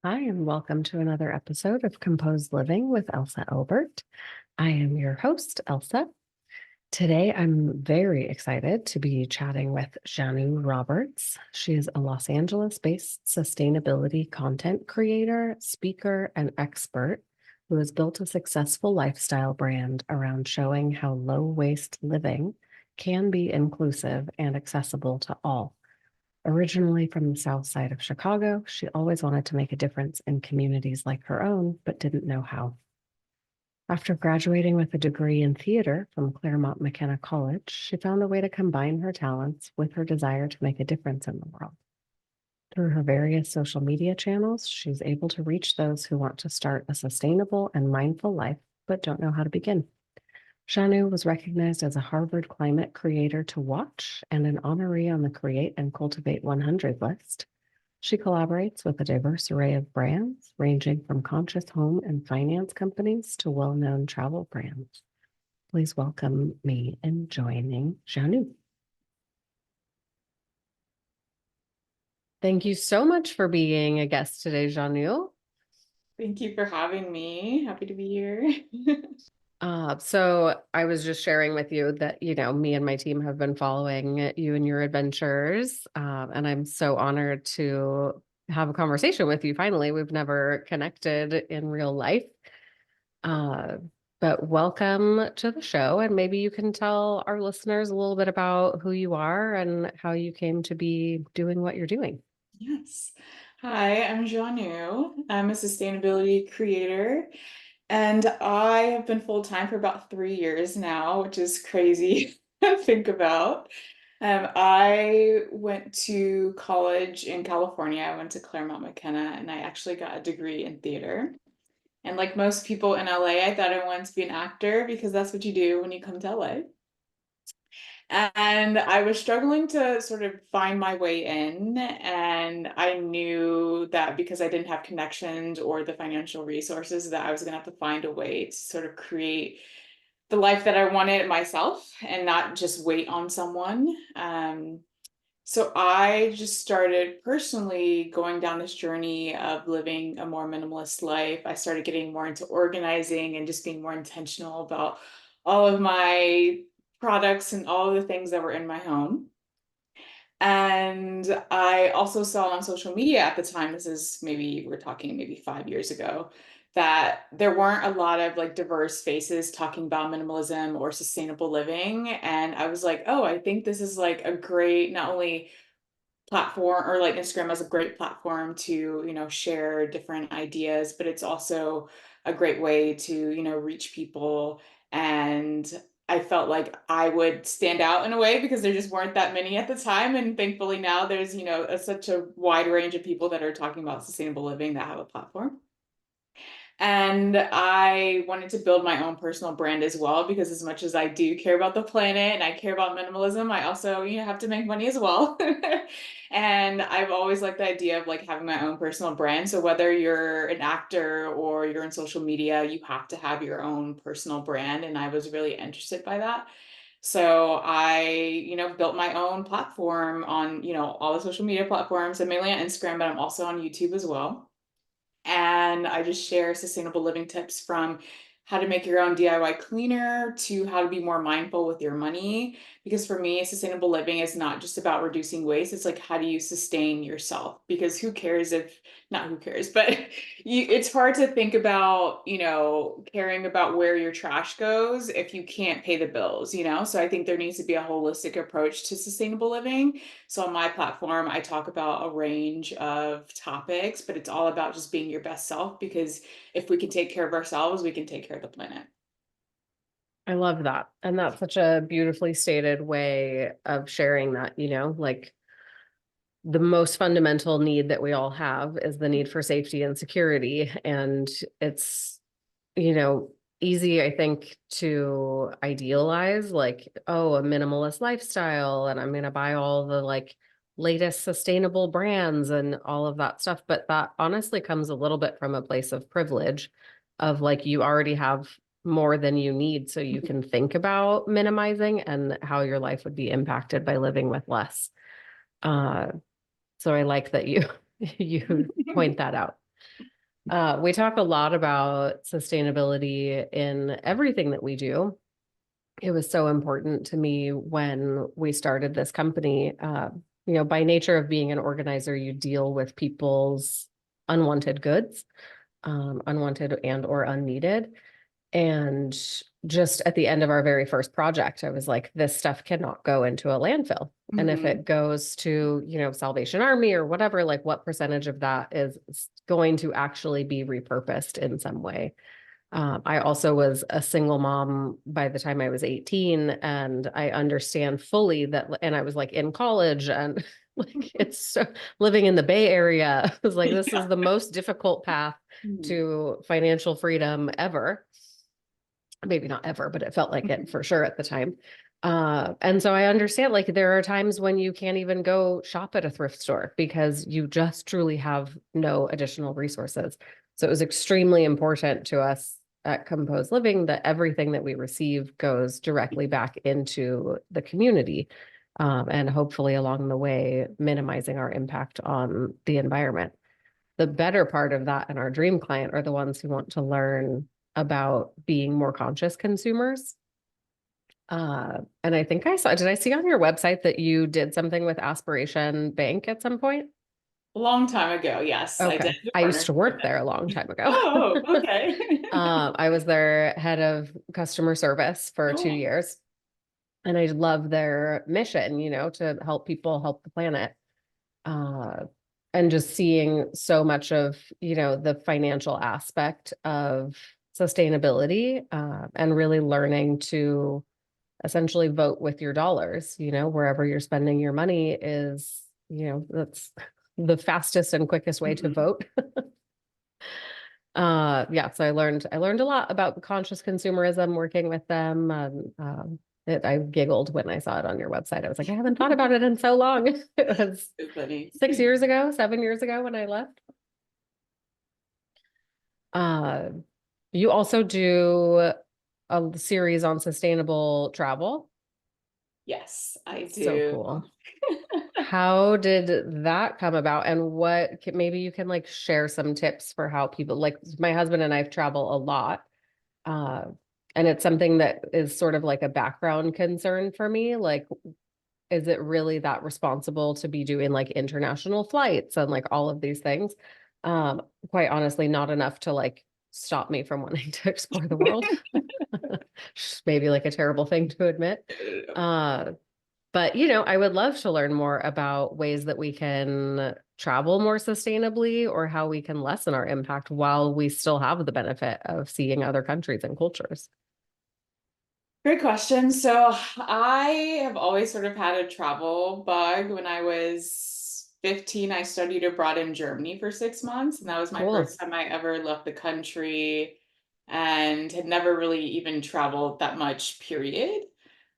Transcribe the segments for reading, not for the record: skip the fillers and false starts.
Hi, and welcome to another episode of Composed Living with Elsa Albert. I am your host, Elsa. Today, I'm very excited to be chatting with Janu Roberts. She is a Los Angeles-based sustainability content creator, speaker, and expert who has built a successful lifestyle brand around showing how low-waste living can be inclusive and accessible to all. Originally from the south side of Chicago, she always wanted to make a difference in communities like her own, but didn't know how. After graduating with a degree in theater from Claremont McKenna College, she found a way to combine her talents with her desire to make a difference in the world. Through her various social media channels, she's able to reach those who want to start a sustainable and mindful life, but don't know how to begin. Janu was recognized as a Harvard Climate Creator to Watch and an honoree on the Create and Cultivate 100 list. She collaborates with a diverse array of brands, ranging from conscious home and finance companies to well-known travel brands. Please welcome me in joining Janu. Thank you so much for being a guest today, Janu. Thank you for having me. Happy to be here. So I was just sharing with you that, me and my team have been following you and your adventures. And I'm so honored to have a conversation with you. Finally, we've never connected in real life. But welcome to the show. And maybe you can tell our listeners a little bit about who you are and how you came to be doing what you're doing. Yes. Hi, I'm Janu. I'm a sustainability creator, and I have been full-time for about 3 years now, which is crazy to think about. I went to college in California. I went to Claremont McKenna, and I actually got a degree in theater. And like most people in LA, I thought I wanted to be an actor because that's what you do when you come to LA. And I was struggling to sort of find my way in. And I knew that because I didn't have connections or the financial resources, that I was going to have to find a way to sort of create the life that I wanted myself and not just wait on someone. So I just started personally going down this journey of living a more minimalist life. I started getting more into organizing and just being more intentional about all of my products and all of the things that were in my home. And I also saw on social media at the time, this is maybe we're talking maybe 5 years ago, that there weren't a lot of like diverse faces talking about minimalism or sustainable living. And I was like, oh, I think this is like a great, not only platform or like Instagram as a great platform to, share different ideas, but it's also a great way to, reach people. And I felt like I would stand out in a way because there just weren't that many at the time. And thankfully now there's, such a wide range of people that are talking about sustainable living that have a platform. And I wanted to build my own personal brand as well, because as much as I do care about the planet and I care about minimalism, I also, have to make money as well. And I've always liked the idea of like having my own personal brand. So whether you're an actor or you're in social media, you have to have your own personal brand. And I was really interested by that. So I, built my own platform on, all the social media platforms and mainly on Instagram, but I'm also on YouTube as well. And I just share sustainable living tips from how to make your own DIY cleaner to how to be more mindful with your money. Because for me, sustainable living is not just about reducing waste. It's like, how do you sustain yourself? Because who cares if, not who cares, but it's hard to think about, caring about where your trash goes if you can't pay the bills, So I think there needs to be a holistic approach to sustainable living. So on my platform, I talk about a range of topics, but it's all about just being your best self, because if we can take care of ourselves, we can take care of the planet. I love that. And that's such a beautifully stated way of sharing that, like the most fundamental need that we all have is the need for safety and security. And it's, you know, easy, I think, to idealize like, oh, a minimalist lifestyle, and I'm going to buy all the like latest sustainable brands and all of that stuff. But that honestly comes a little bit from a place of privilege of like, you already have more than you need. So you can think about minimizing and how your life would be impacted by living with less. Uh, so I like that you you point that out. We talk a lot about sustainability in everything that we do. It was so important to me when we started this company. By nature of being an organizer, you deal with people's unwanted goods, unwanted and or unneeded. And just at the end of our very first project, I was like, this stuff cannot go into a landfill. And if Mhm. it goes to, Salvation Army or whatever, like what percentage of that is going to actually be repurposed in some way? I also was a single mom by the time I was 18, and I understand fully that. And I was like in college, and like it's so living in the Bay Area. I was like, this is Yeah. the most difficult path Mhm. to financial freedom ever. Maybe not ever, but it felt like it for sure at the time. And so I understand like there are times when you can't even go shop at a thrift store because you just truly have no additional resources. So it was extremely important to us at Composed Living that everything that we receive goes directly back into the community. And hopefully along the way, minimizing our impact on the environment. The better part of that and our dream client are the ones who want to learn about being more conscious consumers. And I think did I see on your website that you did something with Aspiration Bank at some point? A long time ago, yes, I did Okay. I used to partnership with work them. there a long time ago. Oh, okay. I was their head of customer service for two Oh, years. And I love their mission, to help people help the planet. Uh, and just seeing so much of, the financial aspect of sustainability, and really learning to essentially vote with your dollars, wherever you're spending your money is, that's the fastest and quickest way to mhm. vote. Yeah, so I learned a lot about conscious consumerism working with them. I giggled when I saw it on your website. I was like, I haven't thought about it in so long. It was So funny. 6 years ago, 7 years ago when I left. Uh, you also do a series on sustainable travel. Yes, I So do. cool. How did that come about? And maybe you can like share some tips for how people like my husband and I travel a lot. Uh, and it's something that is sort of like a background concern for me. Like, is it really that responsible to be doing like international flights and like all of these things? Quite honestly, not enough to like stop me from wanting to explore the world. Maybe like a terrible thing to admit. Uh, but I would love to learn more about ways that we can travel more sustainably or how we can lessen our impact while we still have the benefit of seeing other countries and cultures. Great question. So I have always sort of had a travel bug. When I was 15, I studied abroad in Germany for 6 months, and that was my Cool. first time I ever left the country and had never really even traveled that much, period.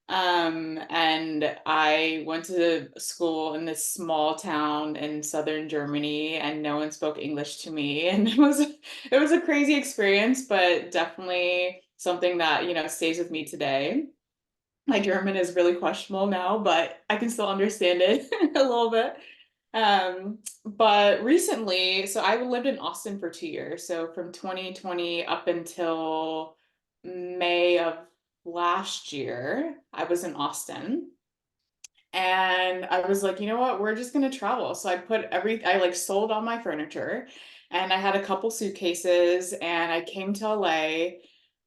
And I went to school in this small town in southern Germany, and no one spoke English to me. And it was a crazy experience, but definitely something that, stays with me today. My German is really questionable now, but I can still understand it a little bit. But recently, so I lived in Austin for 2 years. So from 2020 up until May of last year, I was in Austin. And I was like, you know what? We're just gonna travel. So I like sold all my furniture and I had a couple suitcases and I came to LA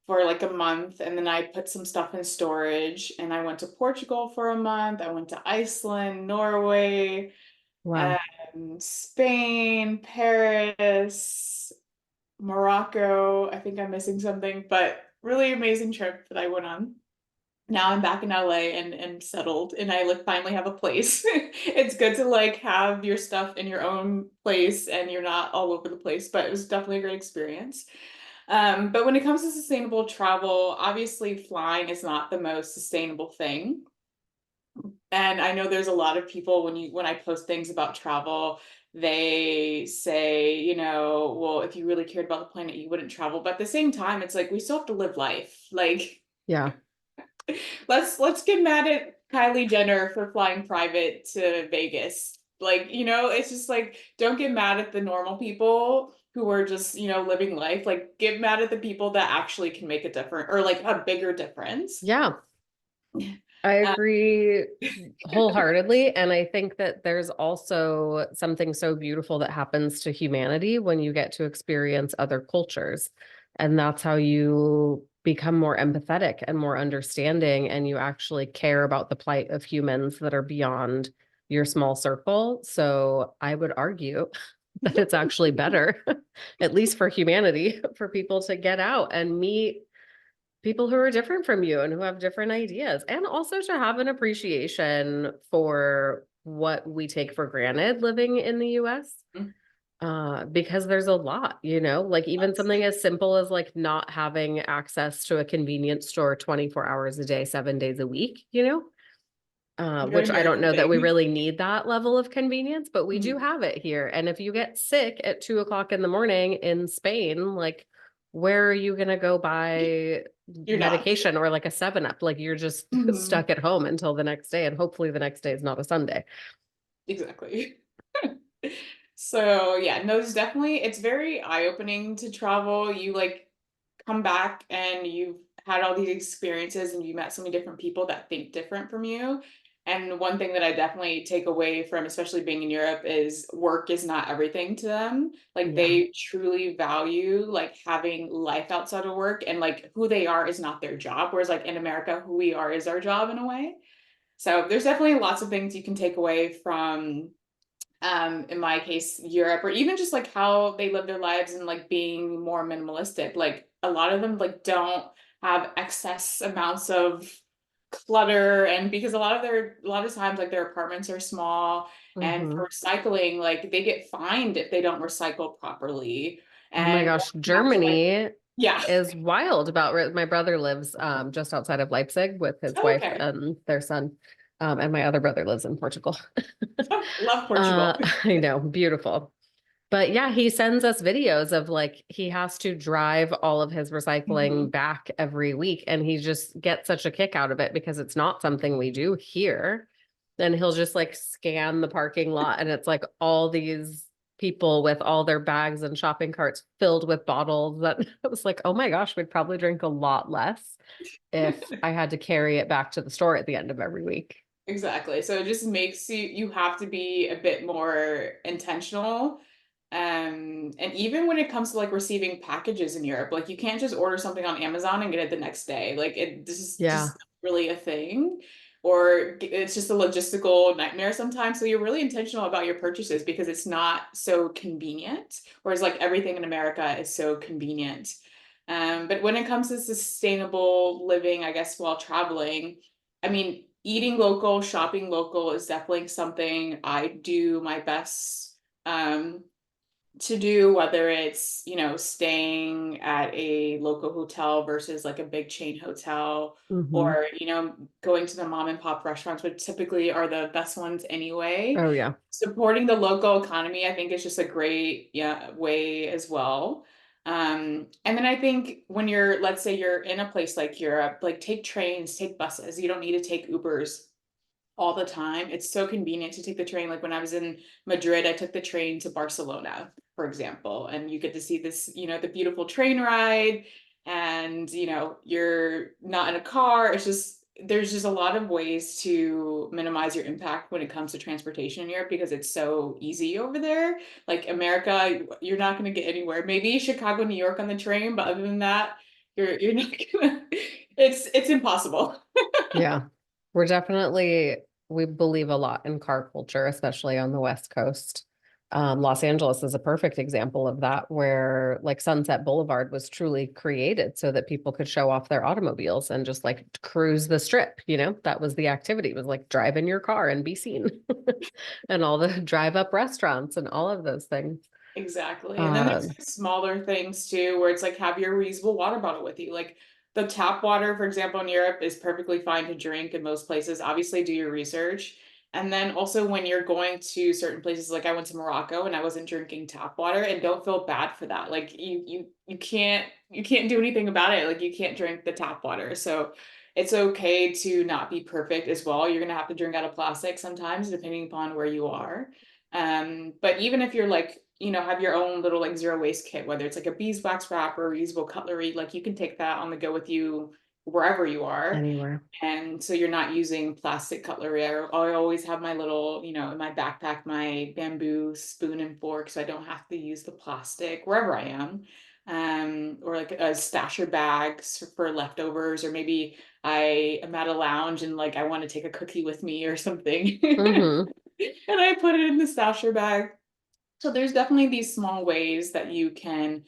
for like a month and then I put some stuff in storage and I went to Portugal for a month. I went to Iceland, Norway, Wow. Spain, Paris, Morocco. I think I'm missing something, but really amazing trip that I went on. Now I'm back in LA and settled and I like finally have a place. It's good to like have your stuff in your own place and you're not all over the place, but it was definitely a great experience. But when it comes to sustainable travel, obviously flying is not the most sustainable thing. And I know there's a lot of people when I post things about travel, they say, well, if you really cared about the planet, you wouldn't travel. But at the same time, it's like we still have to live life. Like Yeah. let's get mad at Kylie Jenner for flying private to Vegas. Like, it's just like don't get mad at the normal people who are just, living life. Like, get mad at the people that actually can make a difference or like a bigger difference. Yeah, I Uh, agree wholeheartedly. And I think that there's also something so beautiful that happens to humanity when you get to experience other cultures. And that's how you become more empathetic and more understanding, and you actually care about the plight of humans that are beyond your small circle. So I would argue that it's actually better, at least for humanity, for people to get out and meet people who are different from you and who have different ideas, and also to have an appreciation for what we take for granted living in the US. Because there's a lot, like even something as simple as like not having access to a convenience store 24 hours a day, 7 days a week, very which I don't American know that we thing. really need that level of convenience, but we do Mhm. have it here. And if you get sick at 2 o'clock in the morning in Spain, like, where are you going to go buy You're not. medication or like a 7-Up? Like, you're just Mhm. stuck at home until the next day. And hopefully the next day is not a Sunday. Exactly. So yeah, no, it's very eye-opening to travel. You like come back and you've had all these experiences and you met so many different people that think different from you. And one thing that I definitely take away from, especially being in Europe, is work is not everything to them. Like Yeah. they truly value like having life outside of work, and like who they are is not their job. Whereas like in America, who we are is our job in a way. So there's definitely lots of things you can take away from, in my case, Europe, or even just like how they live their lives and like being more minimalistic. Like a lot of them like don't have excess amounts of clutter, and because a lot of times like their apartments are small, and Hmm. for recycling, like they get fined if they don't recycle properly. Oh my And gosh. you have to like, Germany yeah. is wild about my brother lives just outside of Leipzig with his wife Okay. and their son. And my other brother lives in Portugal. Love Portugal. I know, beautiful. But yeah, he sends us videos of like he has to drive all of his recycling Mhm. back every week, and he just gets such a kick out of it because it's not something we do here. Then he'll just like scan the parking lot, and it's like all these people with all their bags and shopping carts filled with bottles that it was like, oh my gosh, we'd probably drink a lot less if I had to carry it back to the store at the end of every week. Exactly. So it just makes you have to be a bit more intentional. And even when it comes to like receiving packages in Europe, like you can't just order something on Amazon and get it the next day. Like this is Yeah. just not really a thing, or it's just a logistical nightmare sometimes. So you're really intentional about your purchases because it's not so convenient. Whereas like everything in America is so convenient. But when it comes to sustainable living, I guess while traveling, I mean, eating local, shopping local is definitely something I do my best, to do, whether it's, staying at a local hotel versus like a big chain hotel, Hmm. or, going to the mom and pop restaurants, which typically are the best ones anyway. Oh yeah. Supporting the local economy, I think, is just a great, yeah, way as well. And then I think when let's say you're in a place like Europe, like take trains, take buses. You don't need to take Ubers all the time. It's so convenient to take the train. Like when I was in Madrid, I took the train to Barcelona, for example, and you get to see this, the beautiful train ride, and, you're not in a car. There's just a lot of ways to minimize your impact when it comes to transportation in Europe because it's so easy over there. Like America, you're not going to get anywhere. Maybe Chicago, New York on the train, but other than that, you're not gonna. It's impossible. Yeah. We believe a lot in car culture, especially on the West Coast. Los Angeles is a perfect example of that, where like Sunset Boulevard was truly created so that people could show off their automobiles and just like cruise the strip. That was the activity. It was like drive in your car and be seen, and all the drive up restaurants and all of those things. Exactly. And then Uh, there's like smaller things too, where it's like have your reusable water bottle with you. Like the tap water, for example, in Europe is perfectly fine to drink in most places. Obviously, do your research. And then also when you're going to certain places, like I went to Morocco and I wasn't drinking tap water, and don't feel bad for that. Like you can't do anything about it. Like you can't drink the tap water. So it's okay to not be perfect as well. You're gonna have to drink out of plastic sometimes, depending upon where you are. But even if you're like, have your own little like zero waste kit, whether it's like a beeswax wrap or reusable cutlery. Like you can take that on the go with you wherever you are. Anywhere. And so you're not using plastic cutlery. I always have my little, in my backpack, my bamboo spoon and fork, so I don't have to use the plastic wherever I am. Or like a stasher bags for leftovers, or maybe I am at a lounge and like I want to take a cookie with me or something. Mm-hmm. And I put it in the stasher bag. So there's definitely these small ways that you can,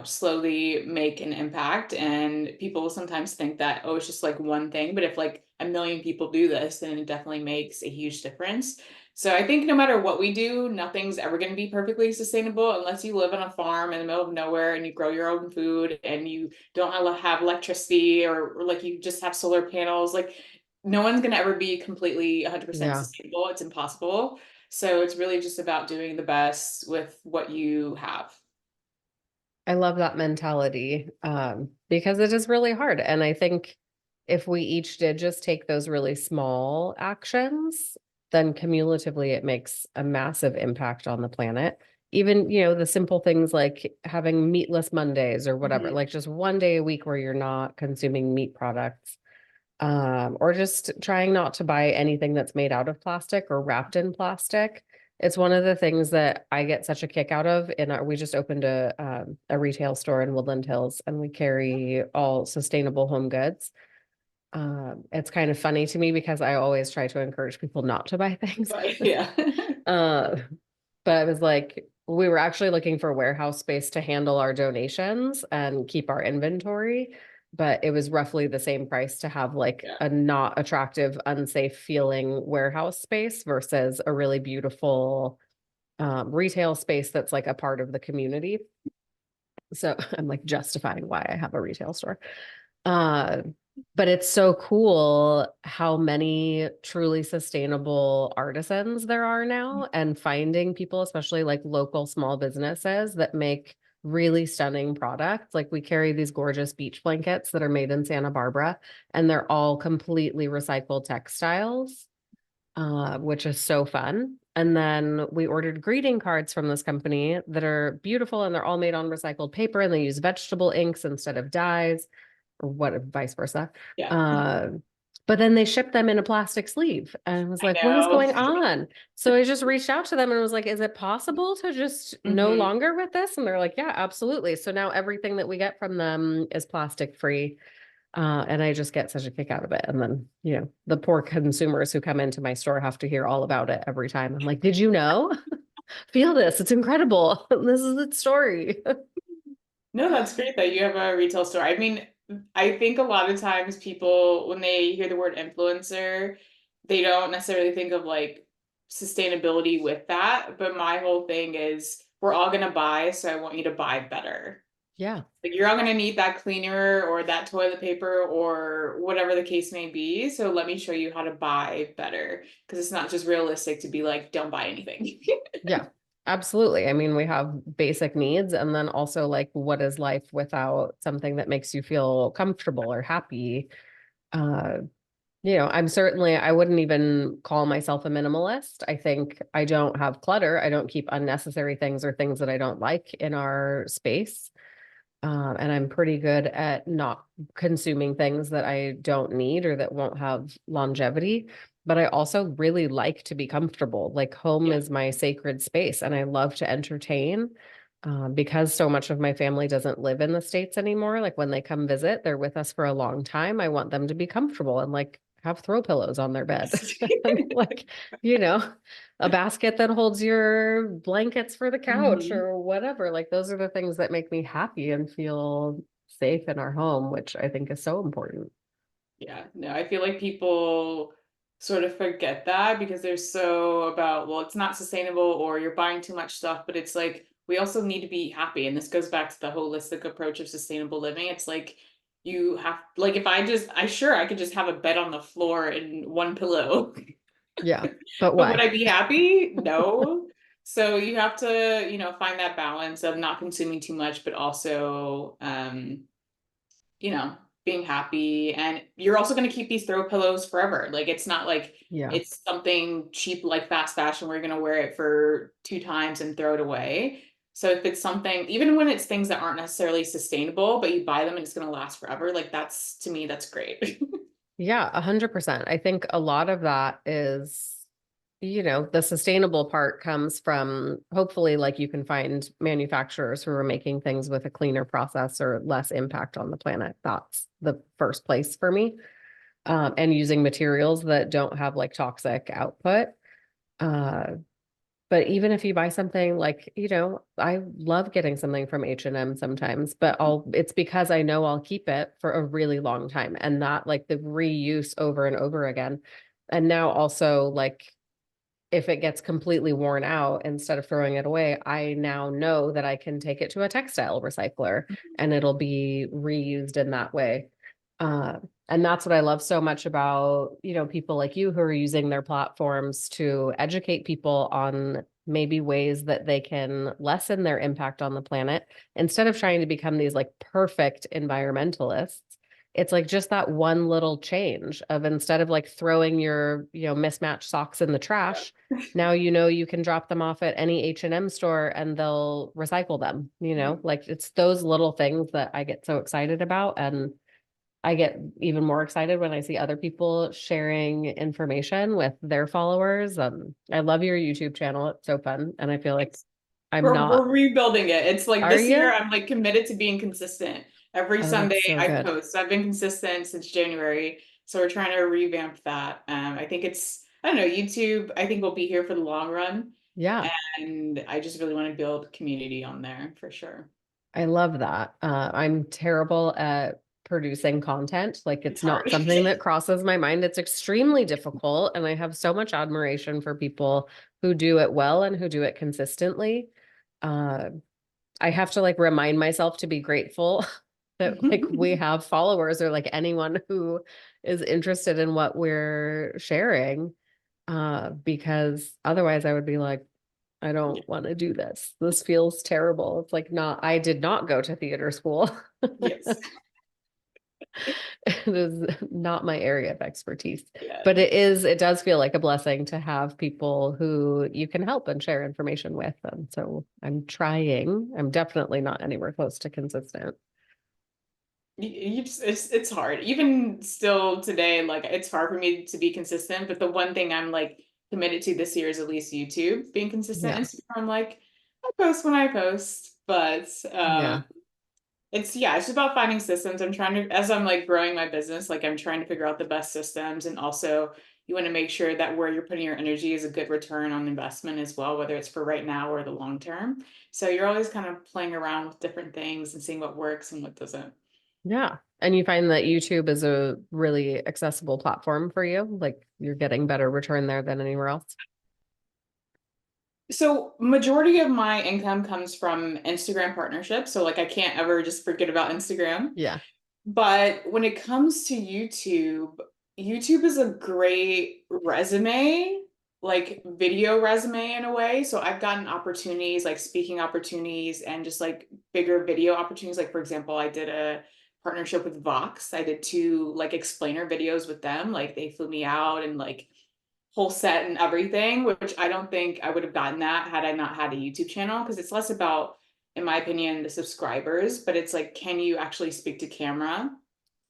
slowly make an impact. And people will sometimes think that, oh, it's just like one thing. But if like a million people do this, then it definitely makes a huge difference. So I think no matter what we do, nothing's ever going to be perfectly sustainable unless you live on a farm in the middle of nowhere and you grow your own food and you don't have electricity, or like you just have solar panels. Like no one's going to ever be completely 100% Yeah. sustainable. It's impossible. So it's really just about doing the best with what you have. I love that mentality because it is really hard. And I think if we each did just take those really small actions, then cumulatively it makes a massive impact on the planet. Even, the simple things like having meatless Mondays or whatever, Mhm. like just one day a week where you're not consuming meat products, or just trying not to buy anything that's made out of plastic or wrapped in plastic. It's one of the things that I get such a kick out of. We just opened a retail store in Woodland Hills, and we carry all sustainable home goods. It's kind of funny to me because I always try to encourage people not to buy things. But yeah. uh, but I was like, we were actually looking for warehouse space to handle our donations and keep our inventory. But it was roughly the same price to have like Yeah. a not attractive, unsafe feeling warehouse space versus a really beautiful retail space that's like a part of the community. So I'm like justifying why I have a retail store. Uh, but it's so cool how many truly sustainable artisans there are now, and finding people, especially like local small businesses that make really stunning products. Like we carry these gorgeous beach blankets that are made in Santa Barbara, and they're all completely recycled textiles, which is so fun. And then we ordered greeting cards from this company that are beautiful, and they're all made on recycled paper, and they use vegetable inks instead of dyes, or what, vice versa. Yeah. Uh, but then they shipped them in a plastic sleeve. And I was I like, what is know. going on? So I just reached out to them and was like, is it possible to just no Hmm. longer with this? And they're like, yeah, absolutely. So now everything that we get from them is plastic free. And I just get such a kick out of it. And then, the poor consumers who come into my store have to hear all about it every time. I'm like, did you know? Feel this. It's incredible. This is its story. No, that's great that you have a retail store. I mean, I think a lot of times people, when they hear the word influencer, they don't necessarily think of like sustainability with that. But my whole thing is we're all going to buy, so I want you to buy better. Yeah. Like you're all going to need that cleaner or that toilet paper or whatever the case may be. So let me show you how to buy better, because it's not just realistic to be like, don't buy anything. Yeah, absolutely. I mean, we have basic needs, and then also like what is life without something that makes you feel comfortable or happy? Uh, I wouldn't even call myself a minimalist. I think I don't have clutter. I don't keep unnecessary things or things that I don't like in our space. And I'm pretty good at not consuming things that I don't need or that won't have longevity. But I also really like to be comfortable. Like home Yeah. is my sacred space, and I love to entertain. Because so much of my family doesn't live in the States anymore. Like when they come visit, they're with us for a long time. I want them to be comfortable and like have throw pillows on their bed. Yes. And like, you know, a basket that holds your blankets for the couch Mhm. or whatever. Like those are the things that make me happy and feel safe in our home, which I think is so important. Yeah, no, I feel like people sort of forget that because they're so about, well, it's not sustainable or you're buying too much stuff, but it's like we also need to be happy. And this goes back to the holistic approach of sustainable living. It's like you have, like, if I could just have a bed on the floor and one pillow, Yeah. But but would why? I be happy? No. So you have to, find that balance of not consuming too much, but also, you know, being happy. And you're also going to keep these throw pillows forever. Like it's not like Yeah. it's something cheap like fast fashion where you're going to wear it for 2 times and throw it away. So if it's something, even when it's things that aren't necessarily sustainable, but you buy them and it's going to last forever, like that's to me, that's great. Yeah, 100%. I think a lot of that is, the sustainable part comes from hopefully like you can find manufacturers who are making things with a cleaner process or less impact on the planet. That's the first place for me. And using materials that don't have like toxic output. Uh, but even if you buy something like, I love getting something from H&M sometimes, but it's because I know I'll keep it for a really long time, and that like the reuse over and over again. And now also like if it gets completely worn out, instead of throwing it away, I now know that I can take it to a textile recycler and it'll be reused in that way. Uh, and that's what I love so much about, people like you who are using their platforms to educate people on maybe ways that they can lessen their impact on the planet instead of trying to become these like perfect environmentalists. It's like just that one little change of, instead of like throwing your, mismatched socks in the trash, now you can drop them off at any H&M store and they'll recycle them, like it's those little things that I get so excited about. And I get even more excited when I see other people sharing information with their followers. I love your YouTube channel. It's so fun. And I feel like I'm not, We're rebuilding it. It's like are this year you? I'm like committed to being consistent. Every Oh, Sunday that's so I good. post. So I've been consistent since January. So we're trying to revamp that. I think I don't know, YouTube, I think will be here for the long run. Yeah. And I just really want to build community on there for sure. I love that. I'm terrible at producing content. Like It's it's not hard. something that crosses my mind. It's extremely difficult. And I have so much admiration for people who do it well and who do it consistently. Uh, I have to like remind myself to be grateful that like we have followers or like anyone who is interested in what we're sharing. Because otherwise I would be like, I Yeah. don't want to do this. This feels terrible. It's like I did not go to theater school. Yes. It is not my area of expertise, Yeah. but it does feel like a blessing to have people who you can help and share information with. And so I'm definitely not anywhere close to consistent. You just it's hard. Even still today, like it's hard for me to be consistent. But the one thing I'm like committed to this year is at least YouTube being consistent. Yeah. Instagram, I'm like, I post when I post, but Yeah. it's just about finding systems. I'm trying to, as I'm like growing my business, like I'm trying to figure out the best systems, and also you want to make sure that where you're putting your energy is a good return on investment as well, whether it's for right now or the long term. So you're always kind of playing around with different things and seeing what works and what doesn't. Yeah. And you find that YouTube is a really accessible platform for you. Like you're getting better return there than anywhere else. So majority of my income comes from Instagram partnerships. So like I can't ever just forget about Instagram. Yeah. But when it comes to YouTube, YouTube is a great resume, like video resume in a way. So I've gotten opportunities like speaking opportunities and just like bigger video opportunities. Like for example, I did a partnership with Vox. I did two like explainer videos with them. Like they flew me out and like whole set and everything, which I don't think I would have gotten that had I not had a YouTube channel, because it's less about, in my opinion, the subscribers, but it's like, can you actually speak to camera?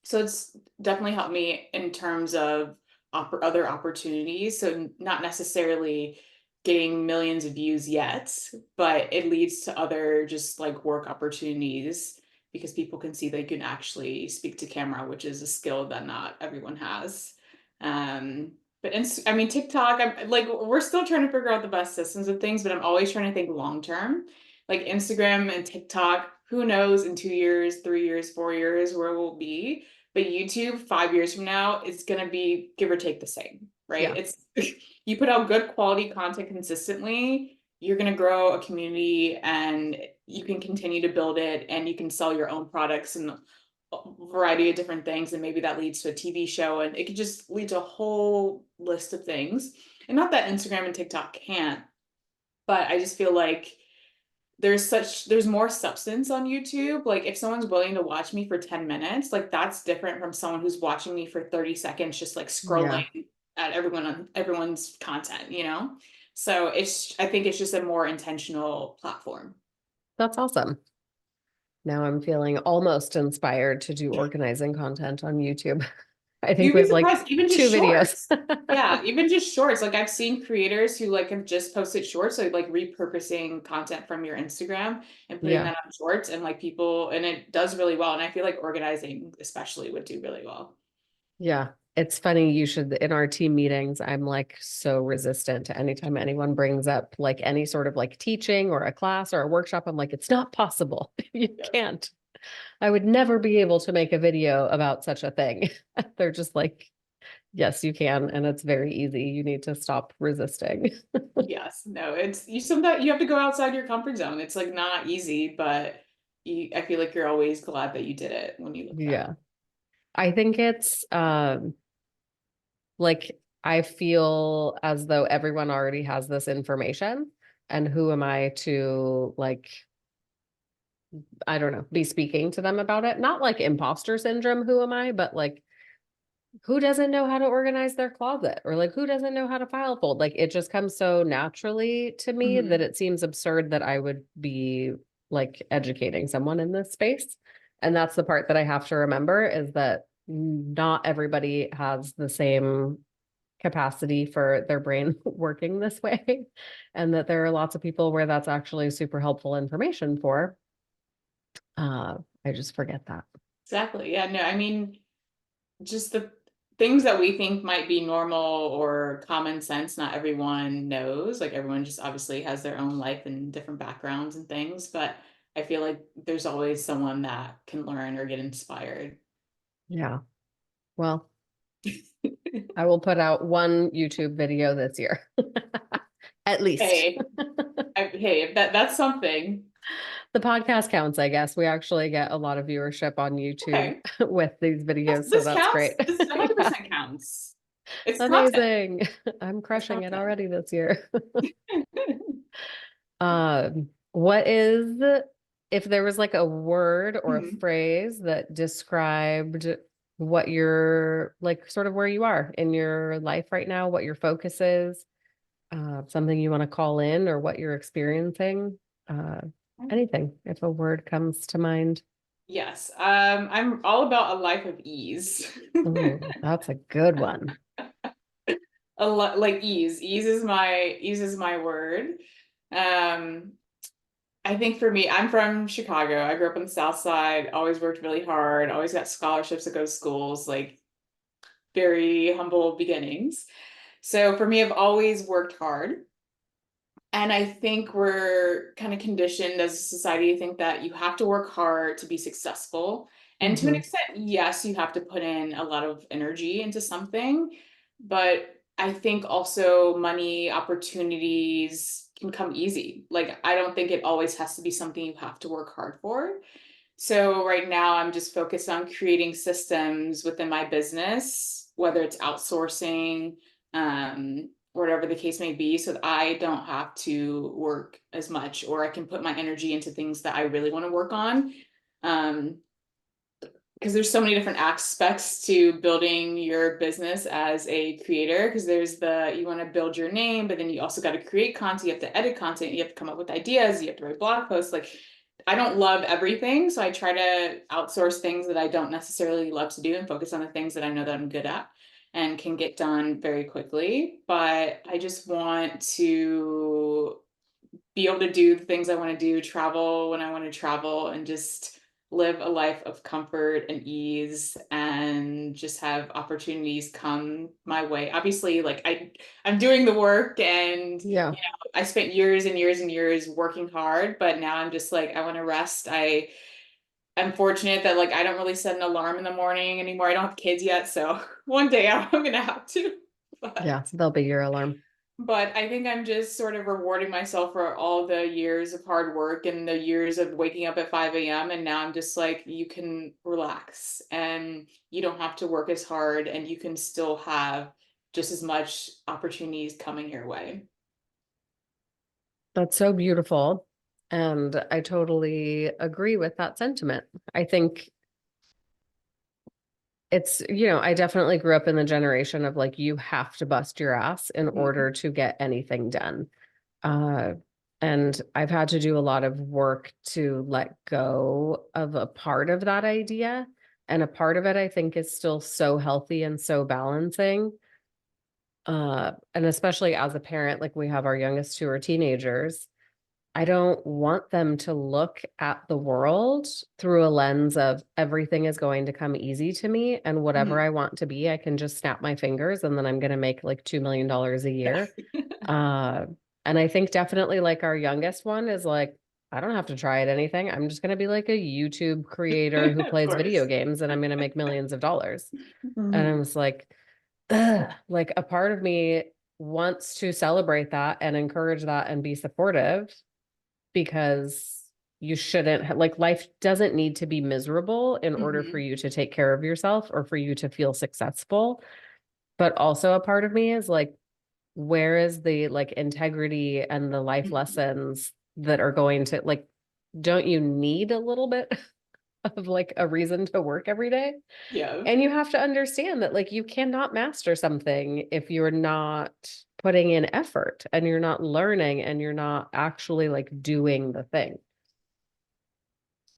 So it's definitely helped me in terms of other opportunities. So not necessarily getting millions of views yet, but it leads to other just like work opportunities because people can see they can actually speak to camera, which is a skill that not everyone has. Um, but I mean, TikTok, I'm like, we're still trying to figure out the best systems of things, but I'm always trying to think long term. Like Instagram and TikTok, who knows in 2 years, 3 years, 4 years where we'll be. But YouTube, 5 years from now, it's going to be give or take the same, right? Yeah. It's you put out good quality content consistently, you're going to grow a community and you can continue to build it and you can sell your own products and a variety of different things. And maybe that leads to a TV show and it could just lead to a whole list of things. And not that Instagram and TikTok can't, but I just feel like there's more substance on YouTube. Like if someone's willing to watch me for 10 minutes, like that's different from someone who's watching me for 30 seconds just like Yeah, scrolling at everyone's content, you know? So I think it's just a more intentional platform. that's awesome. Now I'm feeling almost inspired to do organizing content on YouTube. I think You'd we be have like surprised, even just 2 videos. shorts. Yeah, even just shorts. Like I've seen creators who like have just posted shorts, like repurposing content from your Instagram and putting Yeah. that on shorts, and like people, and it does really well. And I feel like organizing especially would do really well. Yeah. It's funny. You should, in our team meetings, I'm like so resistant to anytime anyone brings up like any sort of like teaching or a class or a workshop. I'm like, it's not possible. You Yes. can't. I would never be able to make a video about such a thing. They're just like, yes, you can. And it's very easy. You need to stop resisting. Yes. No, it's you sometimes you have to go outside your comfort zone. It's like not easy, but I feel like you're always glad that you did it when you look back. Yeah. I think it's like I feel as though everyone already has this information. And who am I to like, I don't know, be speaking to them about it? Not like imposter syndrome, who am I, but like who doesn't know how to organize their closet or like who doesn't know how to file fold? Like it just comes so naturally to me that Mhm. it seems absurd that I would be like educating someone in this space. And that's the part that I have to remember is that not everybody has the same capacity for their brain working this way. And that there are lots of people where that's actually super helpful information for. I just forget that. Exactly. Yeah, no, I mean, just the things that we think might be normal or common sense, not everyone knows. Like everyone just obviously has their own life and different backgrounds and things, but I feel like there's always someone that can learn or get inspired. Yeah. Well, I will put out one YouTube video this year. At least. Hey, hey, if that's something. The podcast counts, I guess. We actually get a lot of viewership on YouTube Okay. with these videos, so This that's counts. great. This 100% counts. It's content. Amazing. I'm It's crushing it content. already this year. What is, if there was like a word or a Mhm. phrase that described what you're like, sort of where you are in your life right now, what your focus is, something you want to call in or what you're experiencing, uh, anything, if a word comes to mind. Yes, I'm all about a life of ease. Ooh, that's a good one. A lot like ease. Ease is my word. Um, I think for me, I'm from Chicago. I grew up on the South Side, always worked really hard, always got scholarships to go to schools, like very humble beginnings. So for me, I've always worked hard. And I think we're kind of conditioned as a society to think that you have to work hard to be successful. And to an Hmm. extent, yes, you have to put in a lot of energy into something. But I think also money, opportunities can come easy. Like, I don't think it always has to be something you have to work hard for. So right now I'm just focused on creating systems within my business, whether it's outsourcing, whatever the case may be, so that I don't have to work as much, or I can put my energy into things that I really want to work on. Um, because there's so many different aspects to building your business as a creator, because there's the you want to build your name, but then you also got to create content, you have to edit content, you have to come up with ideas, you have to write blog posts. Like I don't love everything, so I try to outsource things that I don't necessarily love to do and focus on the things that I know that I'm good at and can get done very quickly. But I just want to be able to do the things I want to do, travel when I want to travel, and just live a life of comfort and ease and just have opportunities come my way. Obviously, like I'm doing the work, and Yeah. I spent years and years and years working hard, but now I'm just like I want to rest. I'm fortunate that like I don't really set an alarm in the morning anymore. I don't have kids yet, so one day I'm gonna have to. Yeah. But They'll be your alarm. I think I'm just sort of rewarding myself for all the years of hard work and the years of waking up at 5 a.m. And now I'm just like, you can relax and you don't have to work as hard, and you can still have just as much opportunities coming your way. That's so beautiful. And I totally agree with that sentiment. I think it's, I definitely grew up in the generation of like, you have to bust your ass in Mhm. order to get anything done. Uh, and I've had to do a lot of work to let go of a part of that idea. And a part of it, I think, is still so healthy and so balancing. And especially as a parent, like we have our youngest two are teenagers. I don't want them to look at the world through a lens of everything is going to come easy to me and whatever Mhm. I want to be, I can just snap my fingers and then I'm going to make like $2 million a Yeah. year. Uh, and I think definitely like our youngest one is like, I don't have to try at anything. I'm just going to be like a YouTube creator who Of plays video course. games and I'm going to make millions of dollars. And I Mhm. was like, ugh, like a part of me wants to celebrate that and encourage that and be supportive because you shouldn't like life doesn't need to be miserable in order for Mhm. you to take care of yourself or for you to feel successful. But also a part of me is like, where is the like integrity and the life Mhm. lessons that are going to like, don't you need a little bit of like a reason to work every day? Yeah. And you have to understand that like you cannot master something if you're not putting in effort and you're not learning and you're not actually like doing the thing.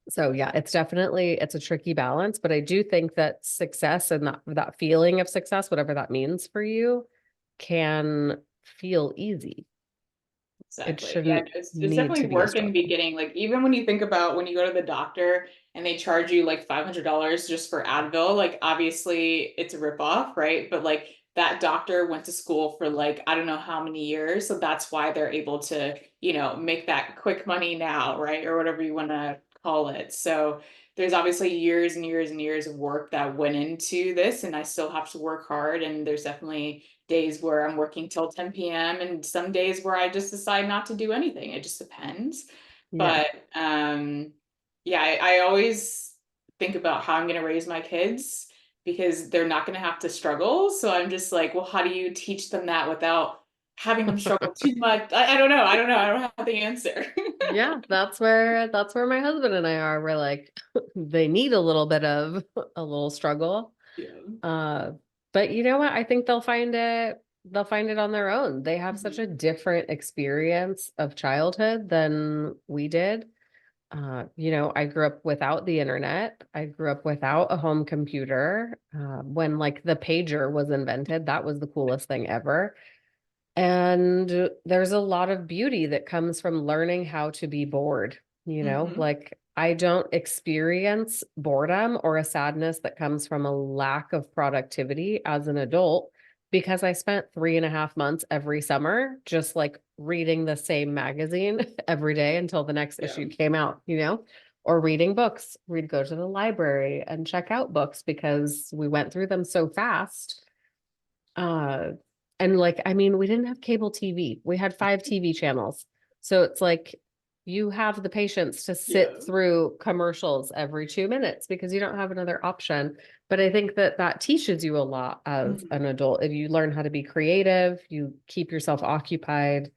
So yeah, it's a tricky balance, but I do think that success and that feeling of success, whatever that means for you, can feel easy. It Exactly. Yeah, shouldn't it's need definitely to be a work in the struggle. beginning. Like even when you think about when you go to the doctor and they charge you like $500 just for Advil, like obviously it's a ripoff, right? But like that doctor went to school for like I don't know how many years, so that's why they're able to, make that quick money now, right? Or whatever you want to call it. So there's obviously years and years and years of work that went into this, and I still have to work hard. And there's definitely days where I'm working till 10 p.m. and some days where I just decide not to do anything. It just depends. Yeah. But yeah, I always think about how I'm going to raise my kids because they're not going to have to struggle. So I'm just like, well, how do you teach them that without having them struggle too much? I don't know. I don't know. I don't have the answer. Yeah, that's where my husband and I are. We're like, they need a little bit of a little struggle. Yeah. Uh, but you know what? I think they'll find it on their own. They have such a Mhm. different experience of childhood than we did. I grew up without the internet. I grew up without a home computer. When like the pager was invented, that was the coolest thing ever. And there's a lot of beauty that comes from learning how to be bored, Mhm. like I don't experience boredom or a sadness that comes from a lack of productivity as an adult because I spent 3.5 months every summer just like reading the same magazine every day until the next Yeah. issue came out, or reading books. We'd go to the library and check out books because we went through them so fast. Uh, and like, I mean, we didn't have cable TV. We had 5 TV channels. So it's like you have the patience to sit Yeah. through commercials every 2 minutes because you don't have another option. But I think that that teaches you a lot as Mhm. an adult. If you learn how to be creative, you keep yourself occupied,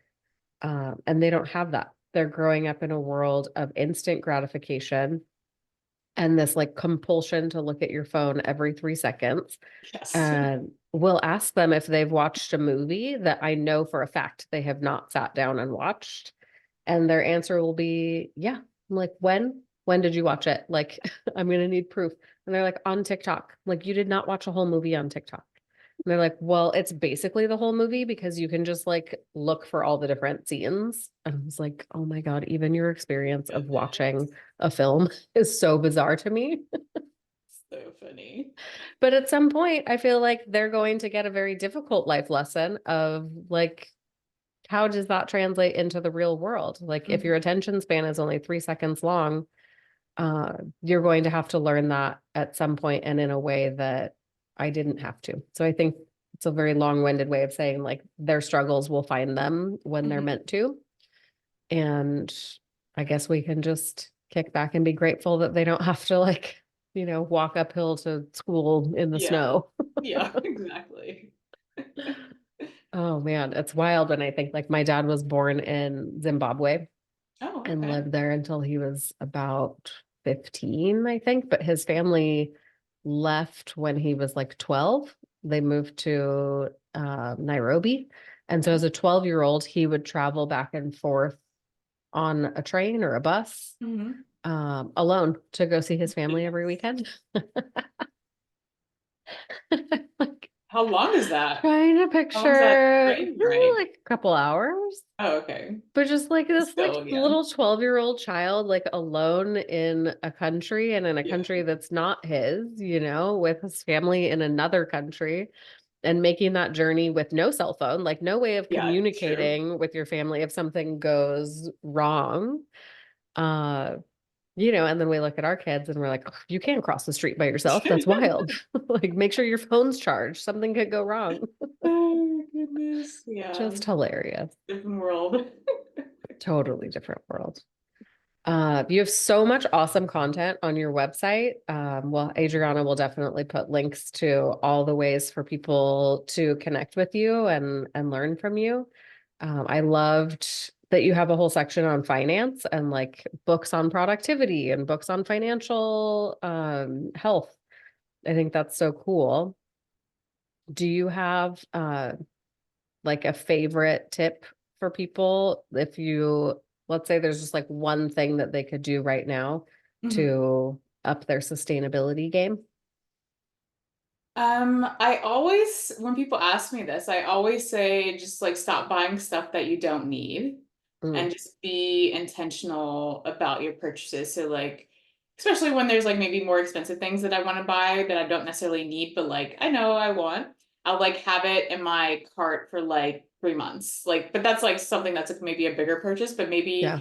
and they don't have that. They're growing up in a world of instant gratification and this like compulsion to look at your phone every 3 seconds. Yes. And we'll ask them if they've watched a movie that I know for a fact they have not sat down and watched. And their answer will be, yeah. I'm like, when? When did you watch it? Like, I'm gonna need proof. And they're like, on TikTok. I'm like, you did not watch a whole movie on TikTok. And they're like, well, it's basically the whole movie because you can just like look for all the different scenes. And I was like, oh my God, even your experience of watching Goodness. a film is so bizarre to me. So funny. But at some point, I feel like they're going to get a very difficult life lesson of like, how does that translate into the real world? Like, if your Mhm. attention span is only 3 seconds long, you're going to have to learn that at some point and in a way that I didn't have to. So I think it's a very long-winded way of saying like their struggles will find them when they're Mhm. meant to. And I guess we can just kick back and be grateful that they don't have to like, walk uphill to school in the Yeah. snow. Yeah, exactly. Oh man, it's wild when I think like my dad was born in Zimbabwe Oh, and okay. lived there until he was about 15, I think. But his family left when he was like 12. They moved to Nairobi. And so Okay. as a 12-year-old, he would travel back and forth on a train or a bus Hmm. alone to go see his family every weekend. Like How long is that? trying to How long is that picture train ride? like a couple hours. Oh, okay. But just like this like Still, yeah. little 12-year-old child like alone in a country and in a Yeah. country that's not his, with his family in another country and making that journey with no cell phone, like no way of Yeah, true. communicating with your family if something goes wrong. Uh, and then we look at our kids and we're like, "Oh, you can't cross the street by yourself. That's wild." Like make sure your phone's charged. Something could go wrong. Oh goodness. Yeah. Just hilarious. Different world. Totally different world. You have so much awesome content on your website. Well, Adriana will definitely put links to all the ways for people to connect with you and learn from you. I loved that you have a whole section on finance and like books on productivity and books on financial health. I think that's so cool. Do you have like a favorite tip for people if let's say there's just like one thing that they could do right now Mhm. to up their sustainability game? I always, when people ask me this, I always say just like stop buying stuff that you don't need Mm, and just be intentional about your purchases. So like, especially when there's like maybe more expensive things that I want to buy that I don't necessarily need, but like I know I want, I'll like have it in my cart for like 3 months. Like, but that's like something that's like maybe a bigger purchase, but maybe yeah,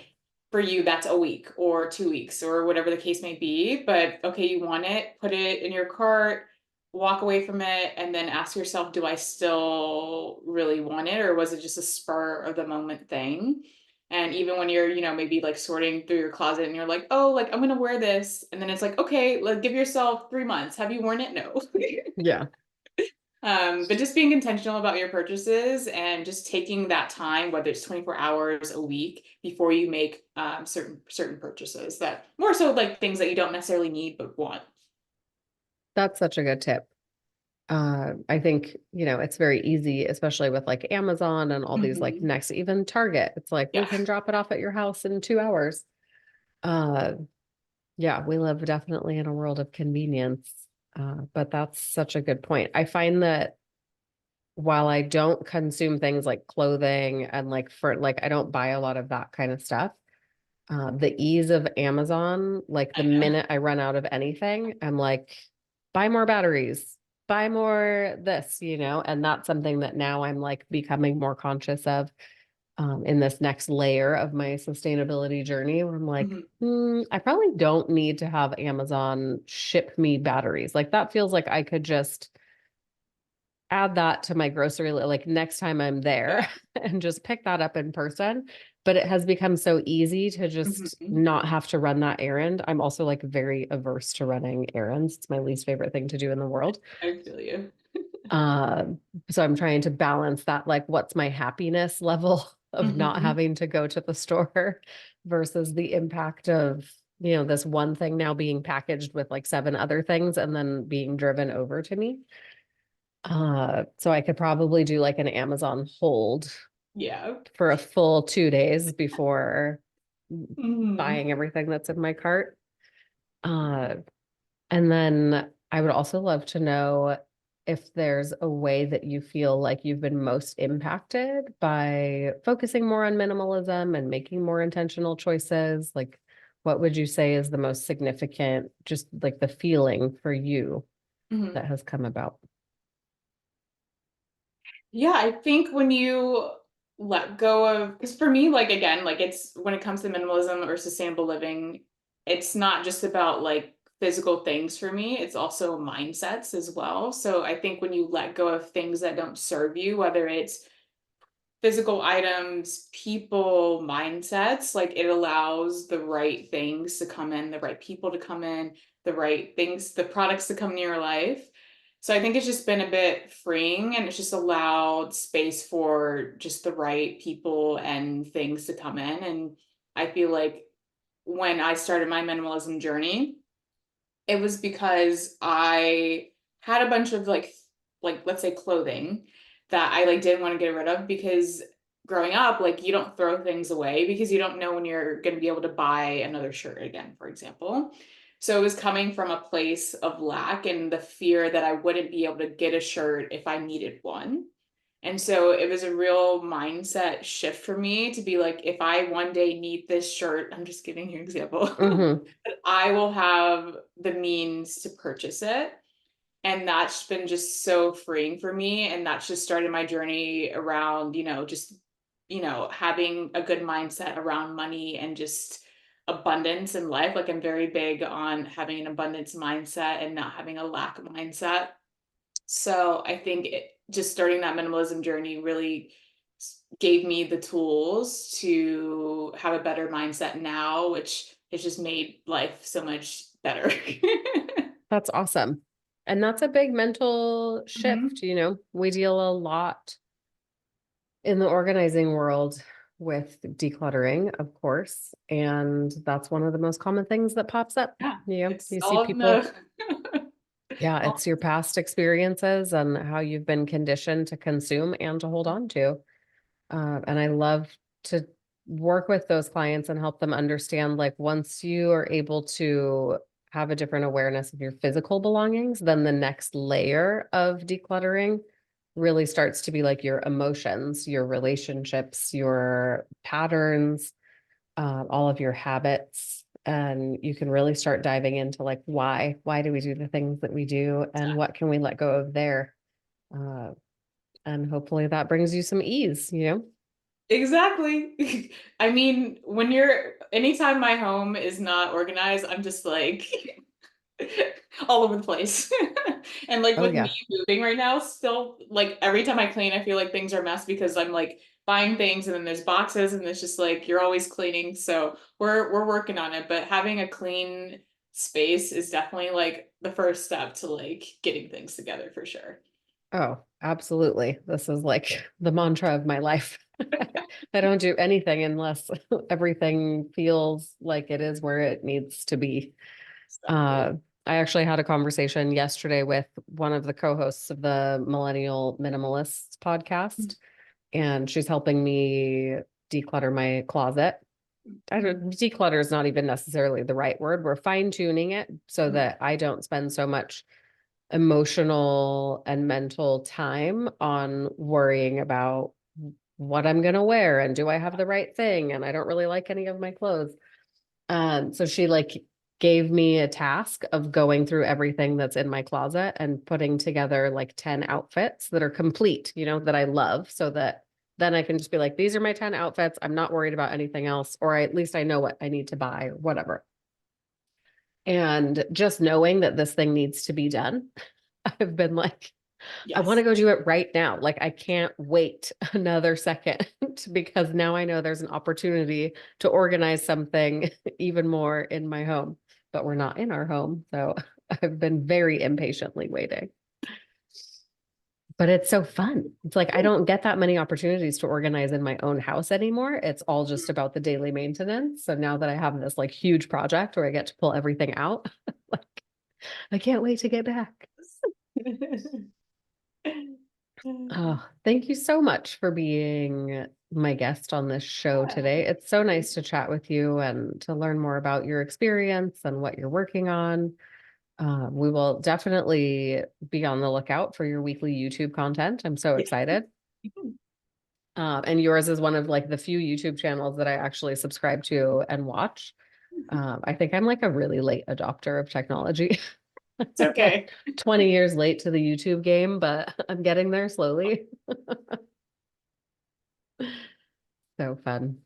for you that's a week or 2 weeks or whatever the case may be. But okay, you want it, put it in your cart, walk away from it, and then ask yourself, do I still really want it, or was it just a spur of the moment thing? And even when you're, maybe like sorting through your closet and you're like, oh, like I'm gonna wear this, and then it's like, okay, like give yourself 3 months. Have you worn it? No. yeah. But just being intentional about your purchases and just taking that time, whether it's 24 hours a week, before you make certain purchases that more so like things that you don't necessarily need but want. That's such a good tip. I think, it's very easy, especially with like Amazon and all these like Hmm. next, even Target. It's like we Yeah. can drop it off at your house in 2 hours. Uh, yeah, we live definitely in a world of convenience. But that's such a good point. I find that while I don't consume things like clothing and like for like I don't buy a lot of that kind of stuff, the ease of Amazon, like the I know. minute I run out of anything, I'm like, buy more batteries, buy more this, and that's something that now I'm like becoming more conscious of in this next layer of my sustainability journey where I'm like, Mhm. I probably don't need to have Amazon ship me batteries. Like that feels like I could just add that to my grocery like next time I'm there Yeah. and just pick that up in person. But it has become so easy to just Hmm. not have to run that errand. I'm also like very averse to running errands. It's my least favorite thing to do in the world. I feel you. Uh, so I'm trying to balance that, like, what's my happiness level of not Hmm. having to go to the store versus the impact of, this one thing now being packaged with like seven other things and then being driven over to me. So I could probably do like an Amazon hold Yeah. for a full 2 days before Hmm. buying everything that's in my cart. Uh, and then I would also love to know if there's a way that you feel like you've been most impacted by focusing more on minimalism and making more intentional choices. Like, what would you say is the most significant, just like the feeling for you Hmm. that has come about? Yeah, I think when you let go of, because for me, like again, like it's when it comes to minimalism or sustainable living, it's not just about like physical things for me, it's also mindsets as well. So I think when you let go of things that don't serve you, whether it's physical items, people, mindsets, like it allows the right things to come in, the right people to come in, the right things, the products to come in your life. So I think it's just been a bit freeing and it's just allowed space for just the right people and things to come in. And I feel like when I started my minimalism journey, it was because I had a bunch of like let's say clothing that I like didn't want to get rid of, because growing up, like you don't throw things away because you don't know when you're going to be able to buy another shirt again, for example. So it was coming from a place of lack and the fear that I wouldn't be able to get a shirt if I needed one. And so it was a real mindset shift for me to be like, if I one day need this shirt, I'm just giving you an example, Mm-hmm. I will have the means to purchase it. And that's been just so freeing for me. And that's just started my journey around, just, having a good mindset around money and just abundance in life. Like I'm very big on having an abundance mindset and not having a lack mindset. So I think just starting that minimalism journey really gave me the tools to have a better mindset now, which has just made life so much better. That's awesome. And that's a big mental shift. Mhm. We deal a lot in the organizing world with decluttering, of course. And that's one of the most common things that pops up. Yeah, it's You see all in people, the yeah, all- it's your past experiences and how you've been conditioned to consume and to hold on to. And I love to work with those clients and help them understand, like, once you are able to have a different awareness of your physical belongings, then the next layer of decluttering really starts to be like your emotions, your relationships, your patterns, all of your habits. And you can really start diving into like, why do we do the things that we do and what can we let go of there? Uh, and hopefully that brings you some ease. Exactly. I mean, anytime my home is not organized, I'm just like all over the place. And like Oh with me yeah. moving right now, still like every time I clean, I feel like things are a mess because I'm like buying things and then there's boxes and it's just like you're always cleaning. So we're working on it, but having a clean space is definitely like the first step to like getting things together for sure. Oh, absolutely. This is like the mantra of my life. I don't do anything unless everything feels like it is where it needs to be. Exactly. Uh, I actually had a conversation yesterday with one of the co-hosts of the Millennial Minimalists podcast, and she's helping me declutter my closet. I don't, declutter is not even necessarily the right word. We're fine-tuning it so that I don't spend so much emotional and mental time on worrying about what I'm going to wear and do I have the right thing? And I don't really like any of my clothes. So she like gave me a task of going through everything that's in my closet and putting together like 10 outfits that are complete, that I love, so that then I can just be like, these are my 10 outfits. I'm not worried about anything else, or at least I know what I need to buy or whatever. And just knowing that this thing needs to be done, I've been like, I want to Yes. go do it right now. Like, I can't wait another second because now I know there's an opportunity to organize something even more in my home, but we're not in our home. So I've been very impatiently waiting. But it's so fun. It's like I don't get that many opportunities to organize in my own house anymore. It's all just about the daily maintenance. So now that I have this like huge project where I get to pull everything out, like I can't wait to get back. Oh, thank you so much for being my guest on this show Yeah. today. It's so nice to chat with you and to learn more about your experience and what you're working on. We will definitely be on the lookout for your weekly YouTube content. I'm so excited. And yours is one of like the few YouTube channels that I actually subscribe to and watch. I think I'm like a really late adopter of technology. It's okay. 20 years late to the YouTube game, but I'm getting there slowly. So fun.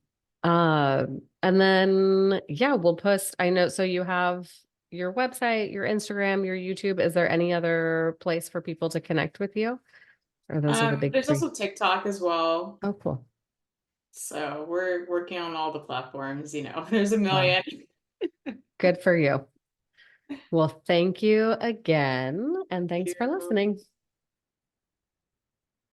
And then yeah, we'll post. I know, so you have your website, your Instagram, your YouTube. Is there any other place for people to connect with you? Or those are the big There's three? also TikTok as well. Oh, cool. So we're working on all the platforms. There's a Wow. million. Good for you. Well, thank you again, and thanks for You. listening.